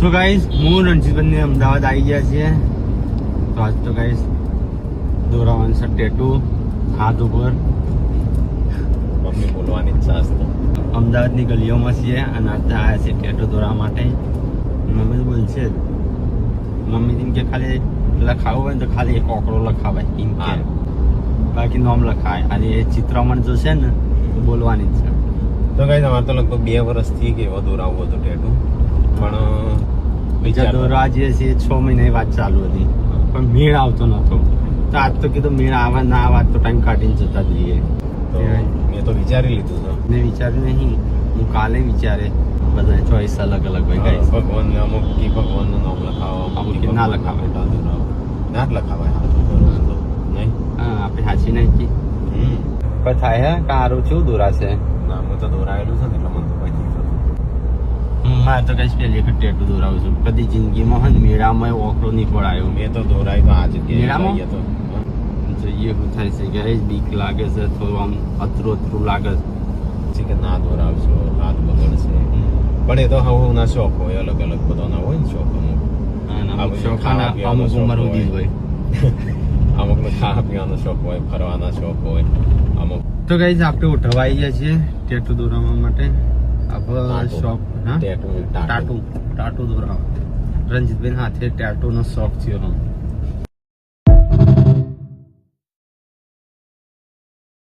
તો ગાઈસ હું રણજીતભાઈ અમદાવાદ આવી ગયા છીએ. તો આજ તો ગાઈસ દોરાવાનું છે ટેટુ હાથ ઉપર. મમ્મી બોલવાની ઈચ્છા હશે. અમદાવાદની ગલીઓમાં છીએ અને આજે આવ્યા છે ટેટુ દોરવા માટે. મમ્મી તો બોલશે જ. મમ્મી એમ કે ખાલી લખાવું હોય ને તો ખાલી એક ઓકડો લખાવાય એમ કે, બાકી નામ લખાય. અને એ ચિત્રમણ જો છે ને બોલવાની જ છે. તો ગાઈસ અમારે તો લગભગ 2 વર્ષથી કે એવો દોરાવવું હતું ટેટુ, પણ બીજા દોરવા જે છે 6 મહિનાની વાત ચાલુ હતી પણ મેળ આવતો નતો. તો આજ તો કીધું મેળ આવે ના આવે તો ટાઈમ કાઢીને જતા જ રહીએ. તો મેં તો વિચારી લીધું છે. મેં વિચાર્યું નહીં, હું કાલે વિચારે. બધા ચોઈસ અલગ અલગ હોય ગાઈસ. ભગવાનને અમુક કી ભગવાનનું નામ લખાવો, અમુક કે ના લખાવે. ના જ લખાવાય હાથ ઉપર તો નહીં. હા આપણે સાચી નહીં કી પણ થાય હે કારું છું દોરાશે. ના હું તો દોરાયેલું છે ને એટલે મને તો કઈ નહીં થતું. મારે તો કઈ પહેલી વખત ટેટુ દોરાવું છું. કદી જિંદગીમાં હે ને મેળામાં ઓકળો નહીં પડાયો. મેં તો દોરાય તો આજે મેળામાં? તો જોઈએ શું થાય છે ગાઈસ. બીક લાગે છે થોડું, આમ અતરું અતરું લાગે છે કે ના દોરાવશો હાથ બગડશે. પણ એ તો હવે ના શોખ હોય, અલગ અલગ બધાના હોય ને શોખ. અમુક છે. અમુક ઉંમર સુધી હોય. અમુકને ખાવા પીવાનો શોખ હોય, ફરવાના શોખ હોય અમુક. તો ગાઈસ આપણે ઉઠવા આવી ગયા છીએ ટેટુ દોરાવવા માટે. આપણે શોપ હા ટાટુ ટાટુ દોરાવા. રણજીતભાઈ હાથે ટેટુ નો શોખ થયો.